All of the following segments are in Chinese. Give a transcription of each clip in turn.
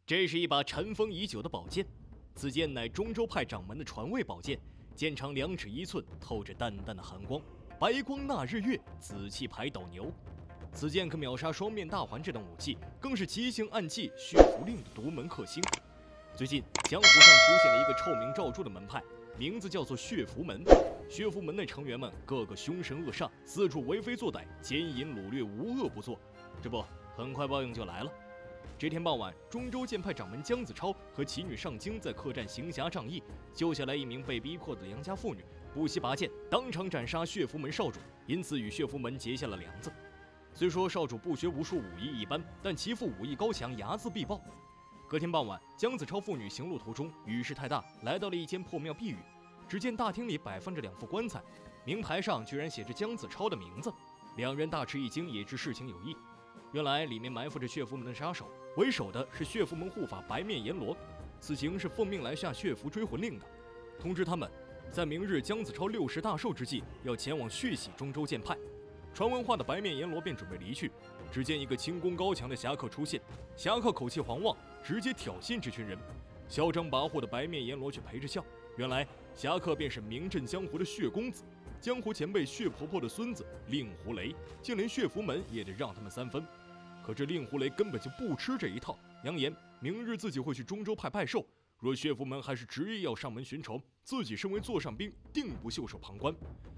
这是一把尘封已久的宝剑，此剑乃中州派掌门的传位宝剑，剑长2尺1寸，透着淡淡的寒光，白光纳日月，紫气排斗牛。此剑可秒杀双面大环这等武器，更是奇形暗器血符令的独门克星。最近江湖上出现了一个臭名昭著的门派，名字叫做血符门。血符门内成员们个个凶神恶煞，四处为非作歹，奸淫掳掠，无恶不作。这不，很快报应就来了。这天傍晚，中州剑派掌门姜子超和其女上京在客栈行侠仗义，救下来一名被逼迫的良家妇女，不惜拔剑，当场斩杀血符门少主，因此与血符门结下了梁子。虽说少主不学无术，武艺一般，但其父武艺高强，睚眦必报。隔天傍晚，姜子超父女行路途中，雨势太大，来到了一间破庙避雨。只见大厅里摆放着2副棺材，名牌上居然写着姜子超的名字。两人大吃一惊，也知事情有异。原来里面埋伏着血符门的杀手，为首的是血符门护法白面阎罗，此行是奉命来下血符追魂令的，通知他们，在明日姜子超60大寿之际，要前往血洗中州剑派。传闻话的白面阎罗便准备离去，只见一个轻功高强的侠客出现，侠客口气狂妄，直接挑衅这群人。嚣张跋扈的白面阎罗却陪着笑，原来侠客便是名震江湖的血公子，江湖前辈血婆婆的孙子令狐雷，就连血符门也得让他们3分。可这令狐雷根本就不吃这一套，扬言明日自己会去中州派拜寿，若血符门还是执意要上门寻仇，自己身为座上宾，定不袖手旁观。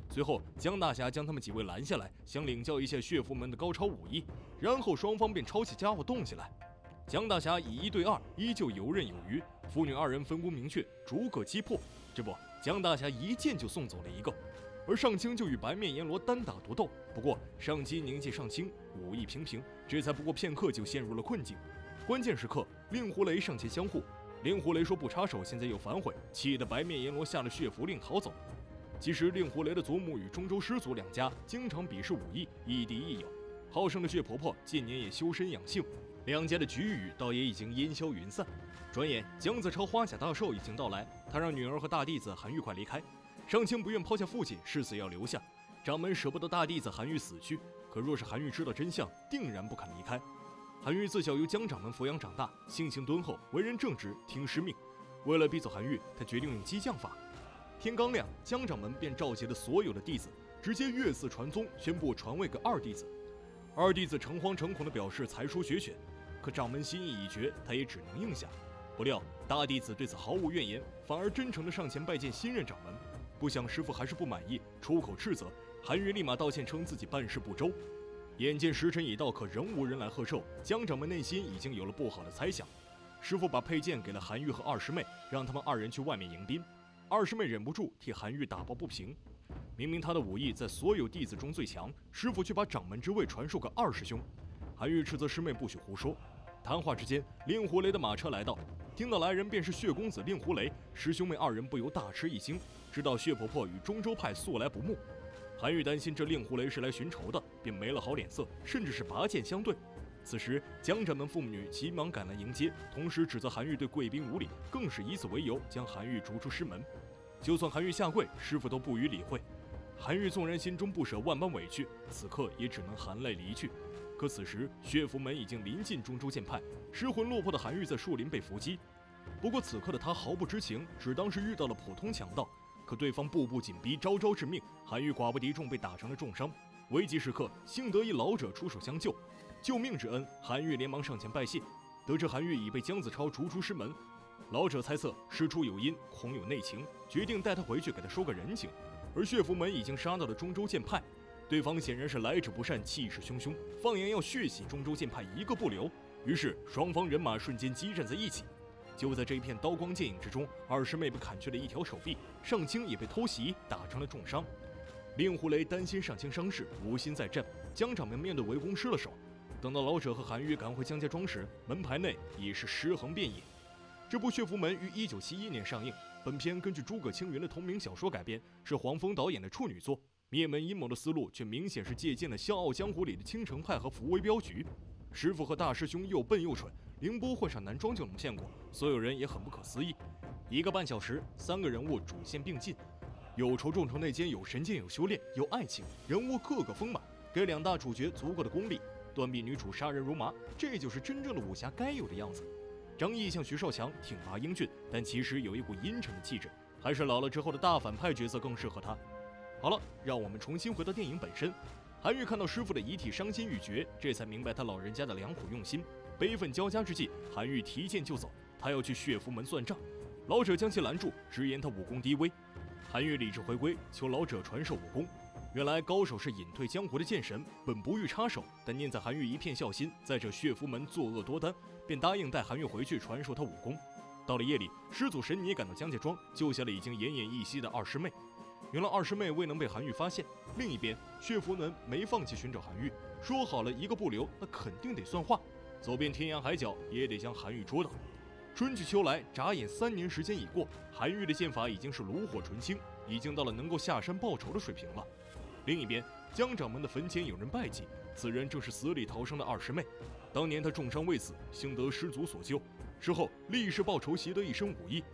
随后姜大侠将他们几位拦下来，想领教一下血符门的高超武艺，然后双方便抄起家伙动起来。姜大侠以1对2，依旧游刃有余，父女2人分工明确，逐个击破。这不，姜大侠一剑就送走了一个，而上清就与白面阎罗单打独斗。不过上期宁借上清，武艺平平，这才不过片刻就陷入了困境。关键时刻，令狐雷上前相护，令狐雷说不插手，现在又反悔，气得白面阎罗下了血符令逃走。其实令狐雷的祖母与中州师祖2家经常比试武艺，亦敌亦友。好胜的血婆婆近年也修身养性，2家的局域倒也已经烟消云散。转眼姜子超花甲大寿已经到来，他让女儿和大弟子韩愈快离开。上清不愿抛下父亲，誓死要留下。掌门舍不得大弟子韩愈死去，可若是韩愈知道真相，定然不肯离开。韩愈自小由姜掌门抚养长大，性情敦厚，为人正直，听师命。为了逼走韩愈，他决定用激将法。天刚亮，姜掌门便召集了所有的弟子，直接越寺传宗，宣布传位给2弟子。2弟子诚惶诚恐地表示才疏学浅，可掌门心意已决，他也只能应下。不料大弟子对此毫无怨言，反而真诚地上前拜见新任掌门。不想师父还是不满意，出口斥责。韩愈立马道歉，称自己办事不周。眼见时辰已到，可仍无人来贺寿，姜掌门内心已经有了不好的猜想。师父把佩剑给了韩愈和2师妹，让他们2人去外面迎宾。2师妹忍不住替韩愈打抱不平，明明他的武艺在所有弟子中最强，师父却把掌门之位传授给2师兄。韩愈斥责师妹不许胡说。谈话之间，令狐雷的马车来到，听到来人便是血公子令狐雷，师兄妹2人不由大吃一惊，知道血婆婆与中州派素来不睦。韩愈担心这令狐雷是来寻仇的，便没了好脸色，甚至是拔剑相对。此时姜掌门父女急忙赶来迎接，同时指责韩愈对贵宾无礼，更是以此为由将韩愈逐出师门。就算韩愈下跪，师父都不予理会。韩愈纵然心中不舍，万般委屈，此刻也只能含泪离去。可此时血符门已经临近中州剑派，失魂落魄的韩愈在树林被伏击。不过此刻的他毫不知情，只当是遇到了普通强盗。可对方步步紧逼，招招致命，韩愈寡不敌众，被打成了重伤。危急时刻，幸得一老者出手相救，救命之恩，韩愈连忙上前拜谢。得知韩愈已被姜子超逐出师门，老者猜测事出有因，恐有内情，决定带他回去给他说个人情。而血符门已经杀到了中州剑派，对方显然是来者不善，气势汹汹，放言要血洗中州剑派一个不留。于是双方人马瞬间激战在一起。就在这一片刀光剑影之中，2师妹被砍去了1条手臂，上清也被偷袭打成了重伤。令狐雷担心上清伤势，无心再战。姜掌门面对围攻失了手。等到老者和韩愈赶回姜家庄时，门牌内已是尸横遍野。这部《血符门》于1971年上映，本片根据诸葛青云的同名小说改编，是黄峰导演的处女作。灭门阴谋的思路却明显是借鉴了《笑傲江湖》里的青城派和福威镖局。师傅和大师兄又笨又蠢，凌波换上男装就能骗过，所有人也很不可思议。1个半小时，3个人物主线并进，有仇众筹内奸，有神剑，有修炼，有爱情，人物个个丰满，给2大主角足够的功力，断臂女主杀人如麻，这就是真正的武侠该有的样子。张译像徐少强挺拔英俊，但其实有一股阴沉的气质，还是老了之后的大反派角色更适合他。好了，让我们重新回到电影本身。韩愈看到师父的遗体，伤心欲绝，这才明白他老人家的良苦用心。悲愤交加之际，韩愈提剑就走，他要去血符门算账。老者将其拦住，直言他武功低微。韩愈理智回归，求老者传授武功。原来高手是隐退江湖的剑神，本不欲插手，但念在韩愈一片孝心，在这血符门作恶多端，便答应带韩愈回去传授他武功。到了夜里，师祖神尼赶到江家庄，救下了已经奄奄一息的二师妹。原来二师妹未能被韩愈发现。另一边，血符门没放弃寻找韩愈，说好了一个不留，那肯定得算话，走遍天涯海角也得将韩愈捉到。春去秋来，眨眼3年时间已过，韩愈的剑法已经是炉火纯青，已经到了能够下山报仇的水平了。另一边，江掌门的坟前有人拜祭，此人正是死里逃生的二师妹。当年他重伤未死，幸得师祖所救，之后立誓报仇，习得一身武艺。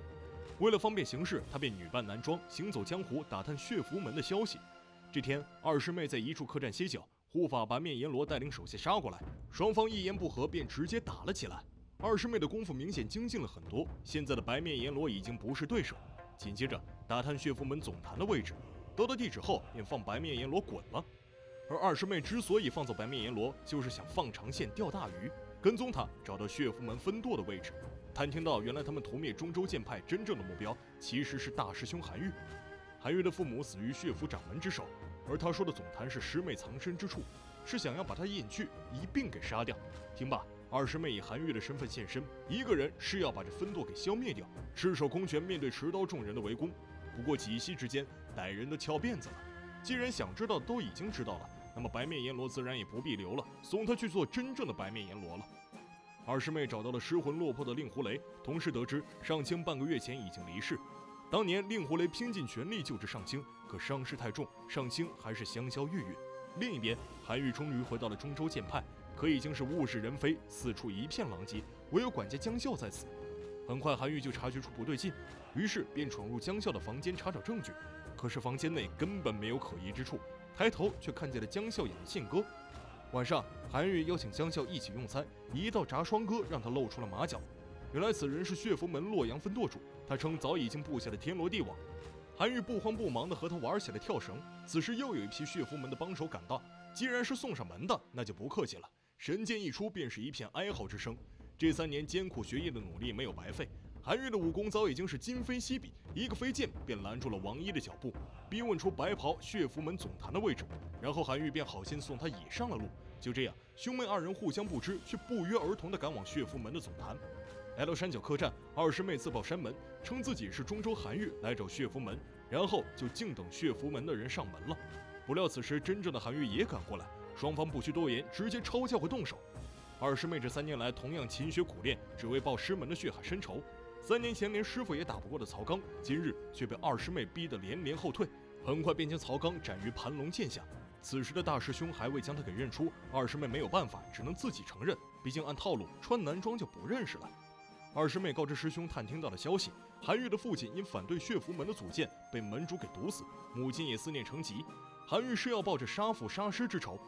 为了方便行事，他便女扮男装，行走江湖，打探血符门的消息。这天，二师妹在一处客栈歇脚，护法白面阎罗带领手下杀过来，双方一言不合便直接打了起来。二师妹的功夫明显精进了很多，现在的白面阎罗已经不是对手。紧接着，打探血符门总坛的位置，得到地址后便放白面阎罗滚了。而二师妹之所以放走白面阎罗，就是想放长线钓大鱼，跟踪他找到血符门分舵的位置。探听到，原来他们屠灭中州剑派真正的目标其实是大师兄韩愈。韩愈的父母死于血符掌门之手，而他说的总坛是师妹藏身之处，是想要把他引去一并给杀掉。听罢，二师妹以韩愈的身份现身，一个人是要把这分舵给消灭掉，赤手空拳面对持刀众人的围攻。不过几息之间，歹人都翘辫子了。既然想知道都已经知道了，那么白面阎罗自然也不必留了，送他去做真正的白面阎罗了。二师妹找到了失魂落魄的令狐雷，同时得知上清半个月前已经离世。当年令狐雷拼尽全力救治上清，可伤势太重，上清还是香消玉殒。另一边，韩愈终于回到了中州剑派，可已经是物是人非，四处一片狼藉，唯有管家江啸在此。很快，韩愈就察觉出不对劲，于是便闯入江啸的房间查找证据。可是房间内根本没有可疑之处，抬头却看见了江啸养的信鸽。晚上，韩愈邀请江啸一起用餐，一道炸双鸽让他露出了马脚。原来此人是血符门洛阳分舵主，他称早已经布下了天罗地网。韩愈不慌不忙地和他玩起了跳绳。此时又有一批血符门的帮手赶到，既然是送上门的，那就不客气了。神剑一出，便是一片哀嚎之声。这3年艰苦学艺的努力没有白费，韩愈的武功早已经是今非昔比，一个飞剑便拦住了王一的脚步，逼问出白袍血符门总坛的位置。然后韩愈便好心送他也上了路。就这样，兄妹二人互相不知，却不约而同地赶往血符门的总坛。来到山脚客栈，二师妹自报山门，称自己是中州韩愈来找血符门，然后就静等血符门的人上门了。不料此时真正的韩愈也赶过来，双方不需多言，直接抄家伙动手。二师妹这3年来同样勤学苦练，只为报师门的血海深仇。3年前连师傅也打不过的曹刚，今日却被二师妹逼得连连后退，很快便将曹刚斩于盘龙剑下。此时的大师兄还未将他给认出，二师妹没有办法，只能自己承认，毕竟按套路穿男装就不认识了。二师妹告知师兄探听到的消息，韩愈的父亲因反对血符门的组建被门主给毒死，母亲也思念成疾。韩愈是要报着杀父杀师之仇。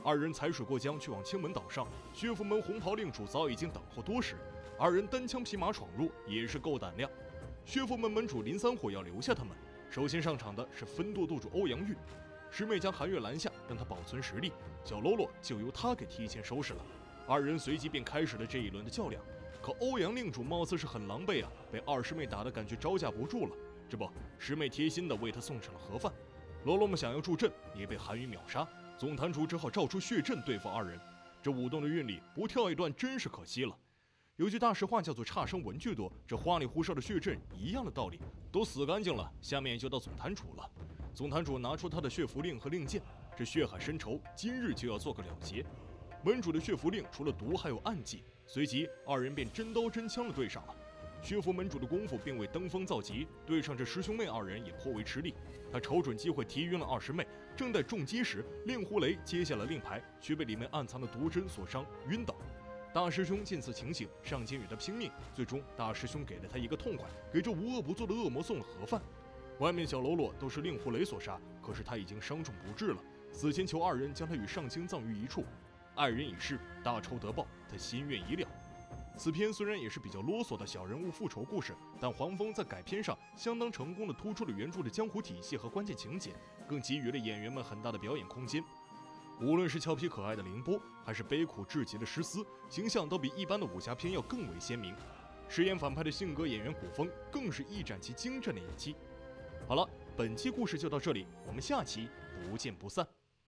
二人踩水过江，去往青门岛上。血符门红袍令主早已经等候多时，二人单枪匹马闯入，也是够胆量。血符门门主林三虎要留下他们，首先上场的是分舵舵主欧阳玉。师妹将韩愈拦下，让他保存实力，小喽啰就由他给提前收拾了。二人随即便开始了这一轮的较量。可欧阳令主貌似是很狼狈啊，被二师妹打得感觉招架不住了。这不，师妹贴心的为他送上了盒饭。喽啰们想要助阵，也被韩愈秒杀。总坛主只好召出血阵对付二人。这舞动的韵里，不跳一段真是可惜了。有句大实话叫做差生文具多，这花里胡哨的血阵一样的道理，都死干净了，下面就到总坛主了。总坛主拿出他的血符令和令箭，这血海深仇今日就要做个了结。门主的血符令除了毒还有暗技，随即二人便真刀真枪的对上了。血符门主的功夫并未登峰造极，对上这师兄妹二人也颇为吃力。他瞅准机会提晕了二师妹，正在重击时，令狐雷接下了令牌，却被里面暗藏的毒针所伤，晕倒。大师兄见此情形，上前与他拼命，最终大师兄给了他一个痛快，给这无恶不作的恶魔送了盒饭。外面小喽啰都是令狐雷所杀，可是他已经伤重不治了，死前求二人将他与上清葬于一处。爱人已逝，大仇得报，他心愿已了。此片虽然也是比较啰嗦的小人物复仇故事，但黄峰在改编上相当成功地突出了原著的江湖体系和关键情节，更给予了演员们很大的表演空间。无论是俏皮可爱的凌波，还是悲苦至极的诗思，形象都比一般的武侠片要更为鲜明。饰演反派的性格演员古风更是一展其精湛的演技。好了，本期故事就到这里，我们下期不见不散。